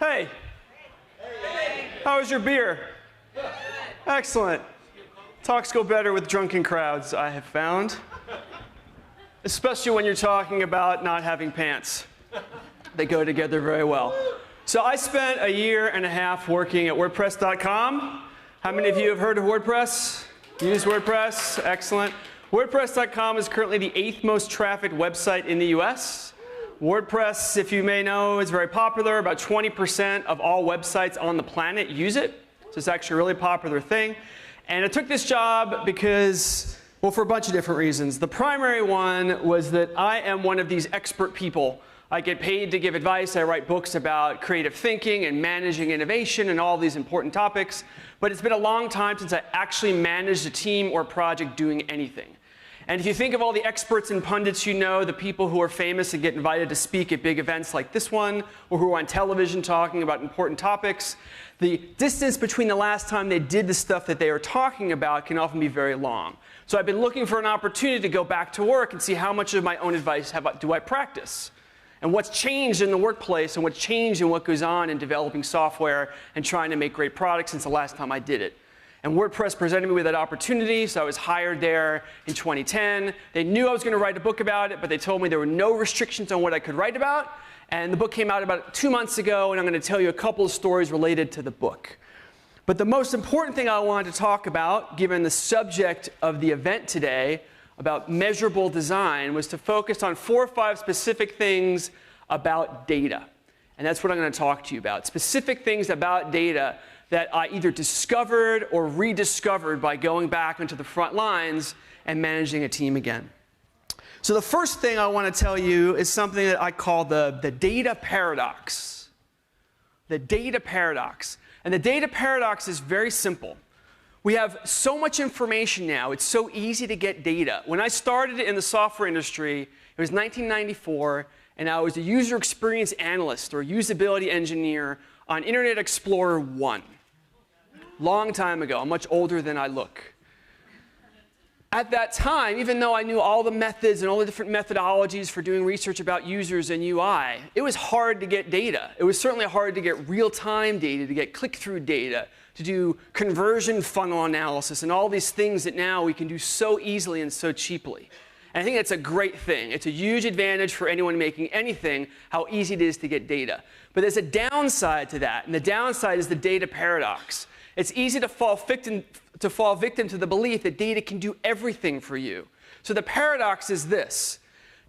Hey. How was your beer? Excellent. Talks go better with drunken crowds, I have found. Especially when you're talking about not having pants. They go together very well. So I spent a year and a half working at WordPress.com. How many of you have heard of WordPress? Use WordPress? Excellent. WordPress.com is currently the 8th most trafficked website in the US. WordPress, if you may know, is very popular. About 20% of all websites on the planet use it. So it's actually a really popular thing. And I took this job because, well, for a bunch of different reasons. The primary one was that I am one of these expert people. I get paid to give advice. I write books about creative thinking and managing innovation and all these important topics. But it's been a long time since I actually managed a team or project doing anything. And if you think of all the experts and pundits you know, the people who are famous and get invited to speak at big events like this one, or who are on television talking about important topics, the distance between the last time they did the stuff that they are talking about can often be very long. So I've been looking for an opportunity to go back to work and see how much of my own advice do I practice. And what's changed in the workplace and what's changed in what goes on in developing software and trying to make great products since the last time I did it. And WordPress presented me with that opportunity, so I was hired there in 2010. They knew I was going to write a book about it, but they told me there were no restrictions on what I could write about. And the book came out about 2 months ago, and I'm going to tell you a couple of stories related to the book. But the most important thing I wanted to talk about, given the subject of the event today, about measurable design, was to focus on 4 or 5 specific things about data. And that's what I'm going to talk to you about. Specific things about data that I either discovered or rediscovered by going back into the front lines and managing a team again. So the first thing I want to tell you is something that I call the data paradox. The data paradox. And the data paradox is very simple. We have so much information now, it's so easy to get data. When I started in the software industry, it was 1994, and I was a user experience analyst or usability engineer on Internet Explorer 1. Long time ago. I'm much older than I look. At that time, even though I knew all the methods and all the different methodologies for doing research about users and UI, it was hard to get data. It was certainly hard to get real-time data, to get click-through data, to do conversion funnel analysis, and all these things that now we can do so easily and so cheaply. And I think that's a great thing. It's a huge advantage for anyone making anything, how easy it is to get data. But there's a downside to that, and the downside is the data paradox. It's easy to fall victim to the belief that data can do everything for you. So the paradox is this.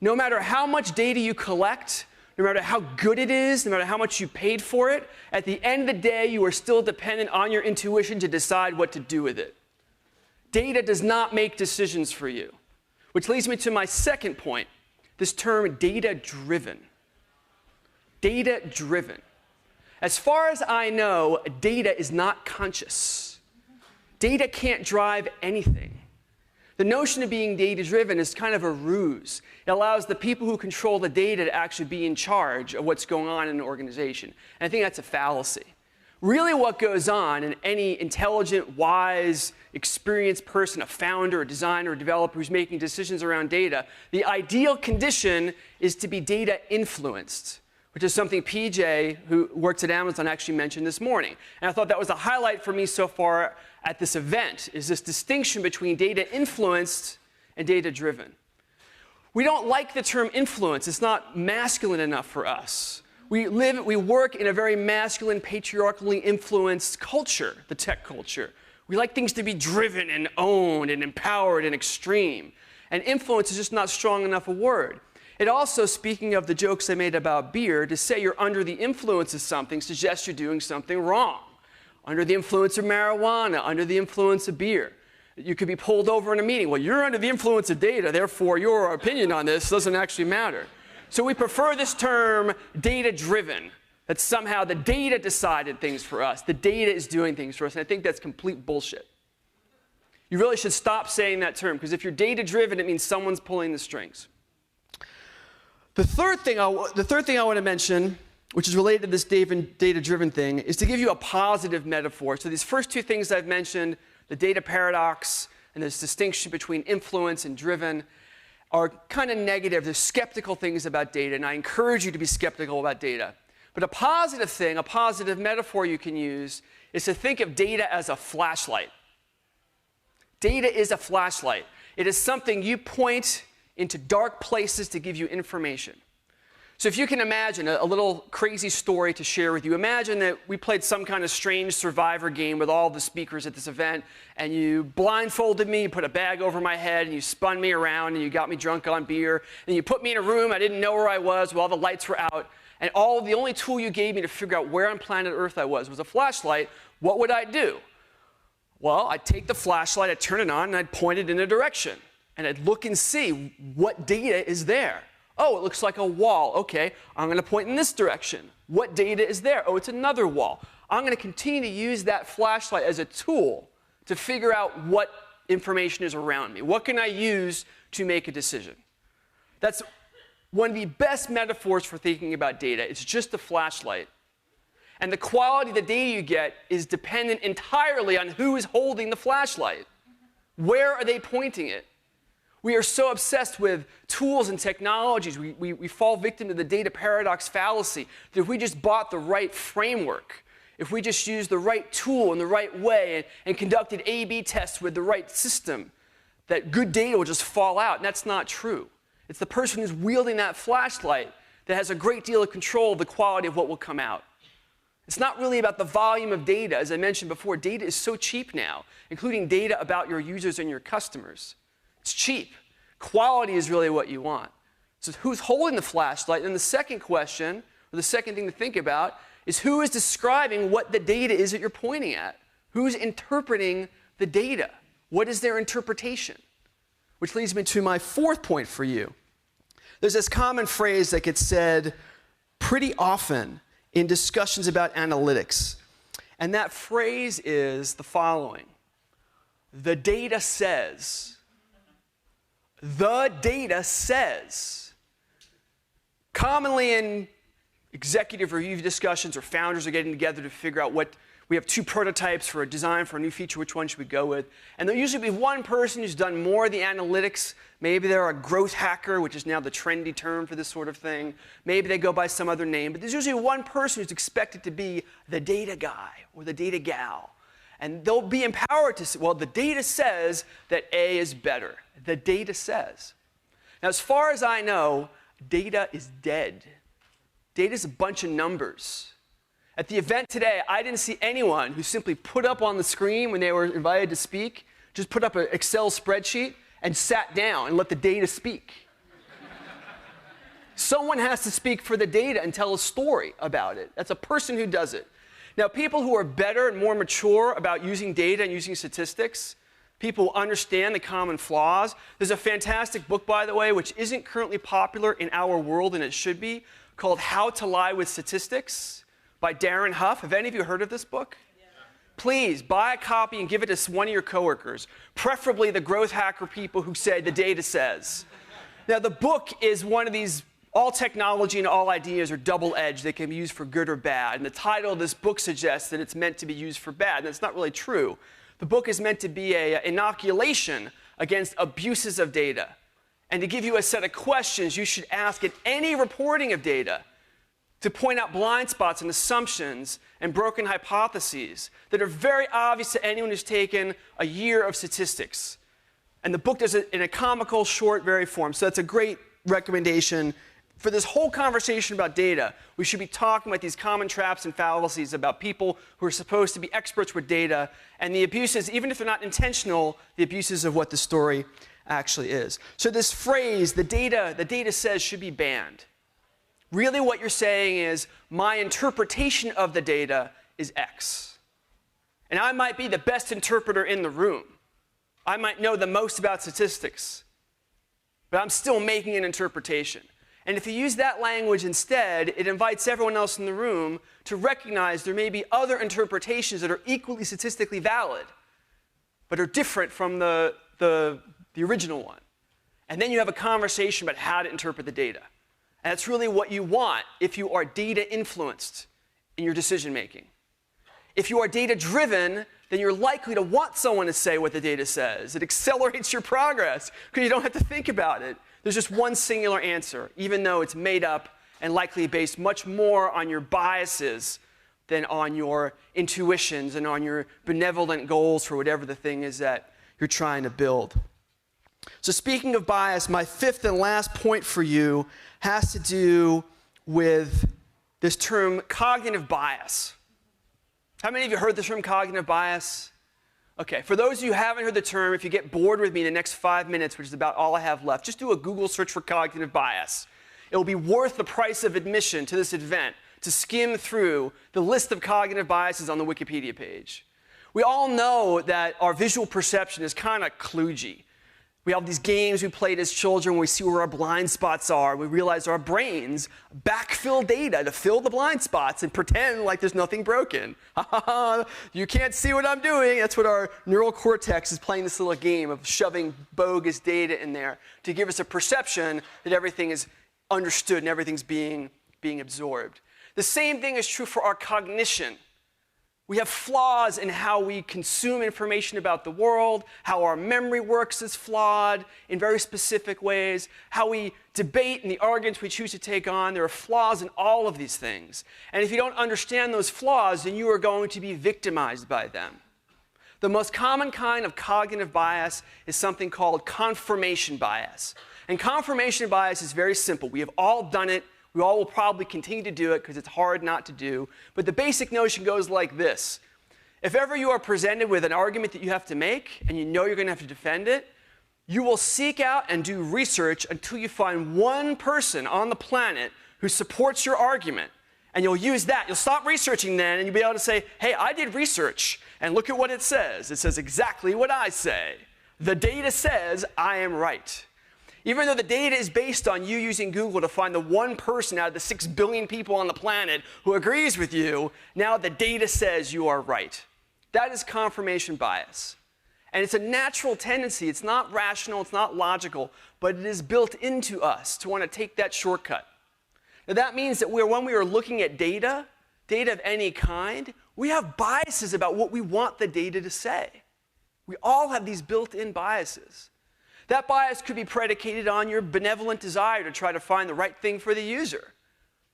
No matter how much data you collect, no matter how good it is, no matter how much you paid for it, at the end of the day, you are still dependent on your intuition to decide what to do with it. Data does not make decisions for you. Which leads me to my second point, this term data-driven. Data-driven. As far as I know, data is not conscious. Data can't drive anything. The notion of being data-driven is kind of a ruse. It allows the people who control the data to actually be in charge of what's going on in an organization. And I think that's a fallacy. Really what goes on in any intelligent, wise, experienced person, a founder, a designer, a developer who's making decisions around data, the ideal condition is to be data influenced, which is something PJ, who works at Amazon, actually mentioned this morning. And I thought that was a highlight for me so far at this event, is this distinction between data influenced and data driven. We don't like the term influence. It's not masculine enough for us. We work in a very masculine, patriarchally influenced culture, the tech culture. We like things to be driven and owned and empowered and extreme. And influence is just not strong enough a word. It also, speaking of the jokes I made about beer, to say you're under the influence of something suggests you're doing something wrong. Under the influence of marijuana, under the influence of beer. You could be pulled over in a meeting. Well, you're under the influence of data, therefore your opinion on this doesn't actually matter. So we prefer this term data-driven, that somehow the data decided things for us. The data is doing things for us, and I think that's complete bullshit. You really should stop saying that term, because if you're data-driven, it means someone's pulling the strings. The third thing I want to mention, which is related to this data-driven thing, is to give you a positive metaphor. So these first 2 things I've mentioned, the data paradox and this distinction between influence and driven, are kind of negative. There's skeptical things about data, and I encourage you to be skeptical about data. But a positive thing, a positive metaphor you can use, is to think of data as a flashlight. Data is a flashlight. It is something you point into dark places to give you information. So if you can imagine a little crazy story to share with you, imagine that we played some kind of strange survivor game with all the speakers at this event, and you blindfolded me, you put a bag over my head, and you spun me around, and you got me drunk on beer, and you put me in a room I didn't know where I was while the lights were out, and the only tool you gave me to figure out where on planet Earth I was a flashlight. What would I do? Well, I'd take the flashlight, I'd turn it on, and I'd point it in a direction, and I'd look and see what data is there. Oh, it looks like a wall. Okay, I'm going to point in this direction. What data is there? Oh, it's another wall. I'm going to continue to use that flashlight as a tool to figure out what information is around me. What can I use to make a decision? That's one of the best metaphors for thinking about data. It's just a flashlight. And the quality of the data you get is dependent entirely on who is holding the flashlight. Where are they pointing it? We are so obsessed with tools and technologies, we fall victim to the data paradox fallacy, that if we just bought the right framework, if we just used the right tool in the right way and conducted A/B tests with the right system, that good data will just fall out. And that's not true. It's the person who's wielding that flashlight that has a great deal of control of the quality of what will come out. It's not really about the volume of data. As I mentioned before, data is so cheap now, including data about your users and your customers. It's cheap. Quality is really what you want. So who's holding the flashlight? And the second question, or the second thing to think about, is who is describing what the data is that you're pointing at? Who's interpreting the data? What is their interpretation? Which leads me to my fourth point for you. There's this common phrase that gets said pretty often in discussions about analytics. And that phrase is the following: the data says. The data says. Commonly in executive review discussions, or founders are getting together to figure out we have two prototypes for a design for a new feature, which one should we go with? And there'll usually be one person who's done more of the analytics. Maybe they're a growth hacker, which is now the trendy term for this sort of thing. Maybe they go by some other name, but there's usually one person who's expected to be the data guy or the data gal. And they'll be empowered to say, well, the data says that A is better. The data says. Now, as far as I know, data is dead. Data is a bunch of numbers. At the event today, I didn't see anyone who simply put up on the screen when they were invited to speak, just put up an Excel spreadsheet and sat down and let the data speak. Someone has to speak for the data and tell a story about it. That's a person who does it. Now, people who are better and more mature about using data and using statistics, people who understand the common flaws. There's a fantastic book, by the way, which isn't currently popular in our world, and it should be, called How to Lie with Statistics by Darren Huff. Have any of you heard of this book? Yeah. Please buy a copy and give it to one of your coworkers, preferably the growth hacker people who say the data says. Now, the book is one of these, all technology and all ideas are double-edged. They can be used for good or bad. And the title of this book suggests that it's meant to be used for bad. And that's not really true. The book is meant to be an inoculation against abuses of data, and to give you a set of questions you should ask at any reporting of data to point out blind spots and assumptions and broken hypotheses that are very obvious to anyone who's taken a year of statistics. And the book does it in a comical, short, very form. So that's a great recommendation. For this whole conversation about data, we should be talking about these common traps and fallacies about people who are supposed to be experts with data, and the abuses, even if they're not intentional, the abuses of what the story actually is. So this phrase, the data says, should be banned. Really what you're saying is, my interpretation of the data is X. And I might be the best interpreter in the room. I might know the most about statistics, but I'm still making an interpretation. And if you use that language instead, it invites everyone else in the room to recognize there may be other interpretations that are equally statistically valid, but are different from the original one. And then you have a conversation about how to interpret the data. And that's really what you want if you are data influenced in your decision making. If you are data driven, then you're likely to want someone to say what the data says. It accelerates your progress because you don't have to think about it. There's just one singular answer, even though it's made up and likely based much more on your biases than on your intuitions and on your benevolent goals for whatever the thing is that you're trying to build. So speaking of bias, my fifth and last point for you has to do with this term cognitive bias. How many of you heard the term cognitive bias? Okay, for those of you who haven't heard the term, if you get bored with me in the next 5 minutes, which is about all I have left, just do a Google search for cognitive bias. It will be worth the price of admission to this event to skim through the list of cognitive biases on the Wikipedia page. We all know that our visual perception is kind of kludgy. We have these games we played as children where we see where our blind spots are. We realize our brains backfill data to fill the blind spots and pretend like there's nothing broken. You can't see what I'm doing. That's what our neural cortex is playing, this little game of shoving bogus data in there to give us a perception that everything is understood and everything's being absorbed. The same thing is true for our cognition. We have flaws in how we consume information about the world, how our memory works is flawed in very specific ways, how we debate and the arguments we choose to take on. There are flaws in all of these things. And if you don't understand those flaws, then you are going to be victimized by them. The most common kind of cognitive bias is something called confirmation bias. And confirmation bias is very simple. We have all done it. We all will probably continue to do it because it's hard not to do. But the basic notion goes like this. If ever you are presented with an argument that you have to make and you know you're going to have to defend it, you will seek out and do research until you find one person on the planet who supports your argument. And you'll use that. You'll stop researching then and you'll be able to say, hey, I did research and look at what it says. It says exactly what I say. The data says I am right. Even though the data is based on you using Google to find the one person out of the 6 billion people on the planet who agrees with you, now the data says you are right. That is confirmation bias. And it's a natural tendency. It's not rational, it's not logical, but it is built into us to want to take that shortcut. Now that means that when we are looking at data of any kind, we have biases about what we want the data to say. We all have these built-in biases. That bias could be predicated on your benevolent desire to try to find the right thing for the user.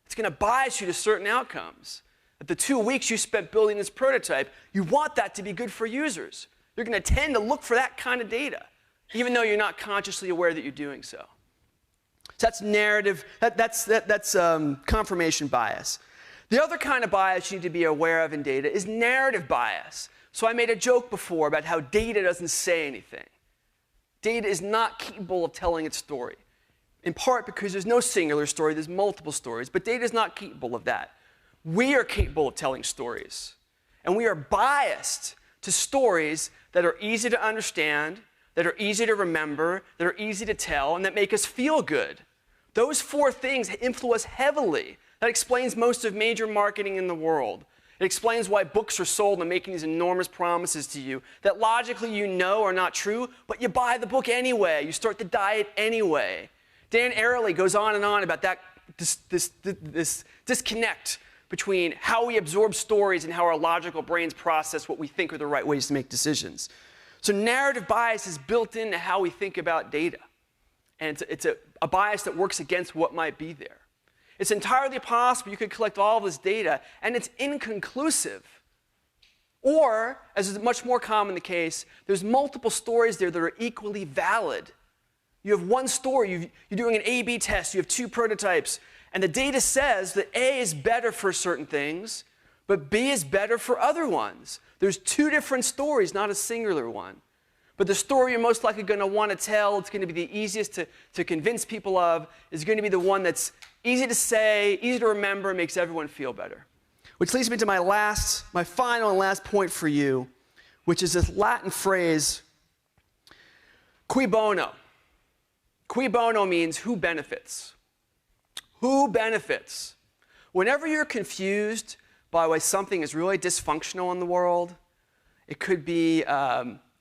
It's going to bias you to certain outcomes. At the 2 weeks you spent building this prototype, you want that to be good for users. You're going to tend to look for that kind of data, even though you're not consciously aware that you're doing so. So that's narrative, that's confirmation bias. The other kind of bias you need to be aware of in data is narrative bias. So I made a joke before about how data doesn't say anything. Data is not capable of telling its story, in part because there's no singular story, there's multiple stories, but data is not capable of that. We are capable of telling stories, and we are biased to stories that are easy to understand, that are easy to remember, that are easy to tell, and that make us feel good. Those 4 things influence heavily. That explains most of major marketing in the world. It explains why books are sold and making these enormous promises to you that logically you know are not true, but you buy the book anyway. You start the diet anyway. Dan Ariely goes on and on about this disconnect between how we absorb stories and how our logical brains process what we think are the right ways to make decisions. So narrative bias is built into how we think about data. And it's a bias that works against what might be there. It's entirely possible you could collect all of this data, and it's inconclusive. Or, as is much more common the case, there's multiple stories there that are equally valid. You have one story, you're doing an A/B test, you have 2 prototypes, and the data says that A is better for certain things, but B is better for other ones. There's 2 different stories, not a singular one. But the story you're most likely going to want to tell, it's going to be the easiest to convince people of, is going to be the one that's easy to say, easy to remember, makes everyone feel better. Which leads me to my final and last point for you, which is this Latin phrase, cui bono. Cui bono means who benefits. Who benefits? Whenever you're confused by why something is really dysfunctional in the world, it could be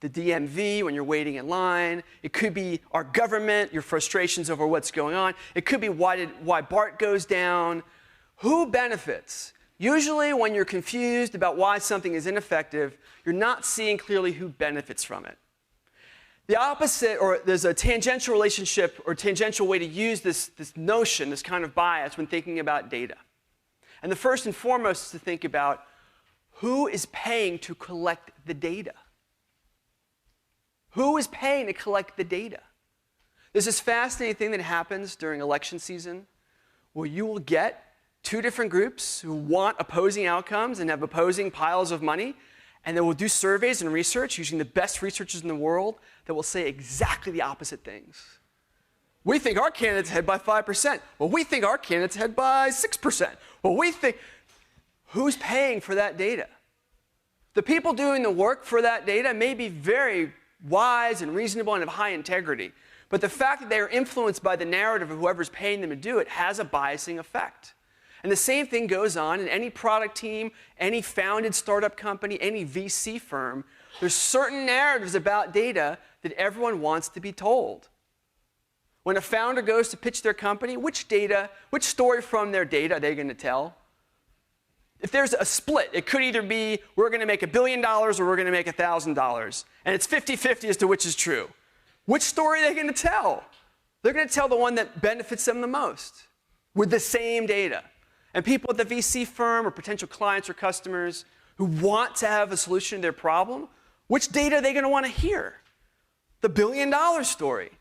the DMV when you're waiting in line. It could be our government, your frustrations over what's going on. It could be why BART goes down. Who benefits? Usually when you're confused about why something is ineffective, you're not seeing clearly who benefits from it. The opposite, or there's a tangential relationship or tangential way to use this notion, this kind of bias when thinking about data. And the first and foremost is to think about who is paying to collect the data. Who is paying to collect the data? There's this fascinating thing that happens during election season where you will get two different groups who want opposing outcomes and have opposing piles of money, and they will do surveys and research using the best researchers in the world that will say exactly the opposite things. We think our candidate's ahead by 5%. Well, we think our candidate's ahead by 6%. Well, we think... Who's paying for that data? The people doing the work for that data may be very wise and reasonable and of high integrity, but the fact that they are influenced by the narrative of whoever's paying them to do it has a biasing effect. And the same thing goes on in any product team, any founded startup company, any VC firm. There's certain narratives about data that everyone wants to be told. When a founder goes to pitch their company, which story from their data are they going to tell? If there's a split, it could either be we're going to make $1 billion or we're going to make $1,000. And it's 50-50 as to which is true. Which story are they going to tell? They're going to tell the one that benefits them the most with the same data. And people at the VC firm or potential clients or customers who want to have a solution to their problem, which data are they going to want to hear? The $1 billion story.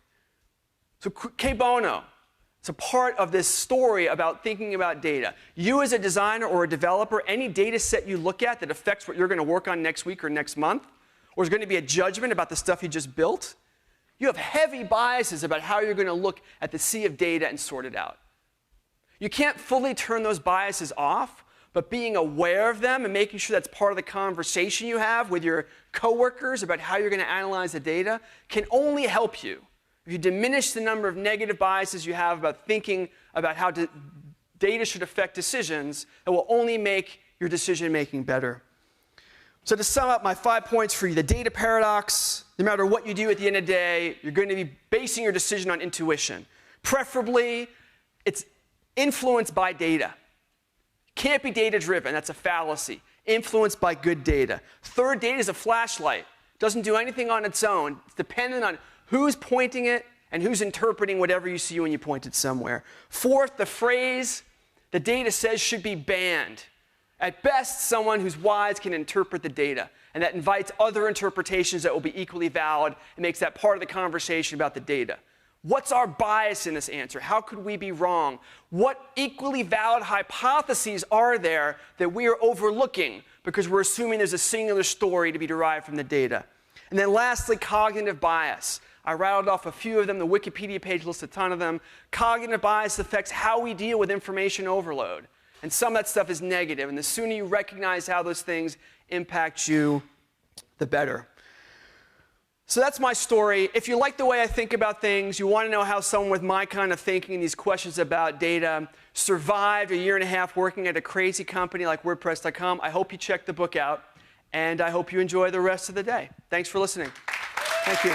So que bono. It's a part of this story about thinking about data. You as a designer or a developer, any data set you look at that affects what you're going to work on next week or next month, or is going to be a judgment about the stuff you just built, you have heavy biases about how you're going to look at the sea of data and sort it out. You can't fully turn those biases off, but being aware of them and making sure that's part of the conversation you have with your coworkers about how you're going to analyze the data can only help you. If you diminish the number of negative biases you have about thinking about how data should affect decisions, it will only make your decision-making better. So to sum up my 5 points for you, the data paradox, no matter what you do at the end of the day, you're going to be basing your decision on intuition. Preferably, it's influenced by data. Can't be data-driven. That's a fallacy. Influenced by good data. Third, data is a flashlight. Doesn't do anything on its own. It's dependent on who's pointing it and who's interpreting whatever you see when you point it somewhere. Fourth, the phrase the data says should be banned. At best, someone who's wise can interpret the data, and that invites other interpretations that will be equally valid and makes that part of the conversation about the data. What's our bias in this answer? How could we be wrong? What equally valid hypotheses are there that we are overlooking because we're assuming there's a singular story to be derived from the data? And then lastly, cognitive bias. I rattled off a few of them. The Wikipedia page lists a ton of them. Cognitive bias affects how we deal with information overload. And some of that stuff is negative. And the sooner you recognize how those things impact you, the better. So that's my story. If you like the way I think about things, you want to know how someone with my kind of thinking and these questions about data survived a year and a half working at a crazy company like WordPress.com, I hope you check the book out. And I hope you enjoy the rest of the day. Thanks for listening. Thank you.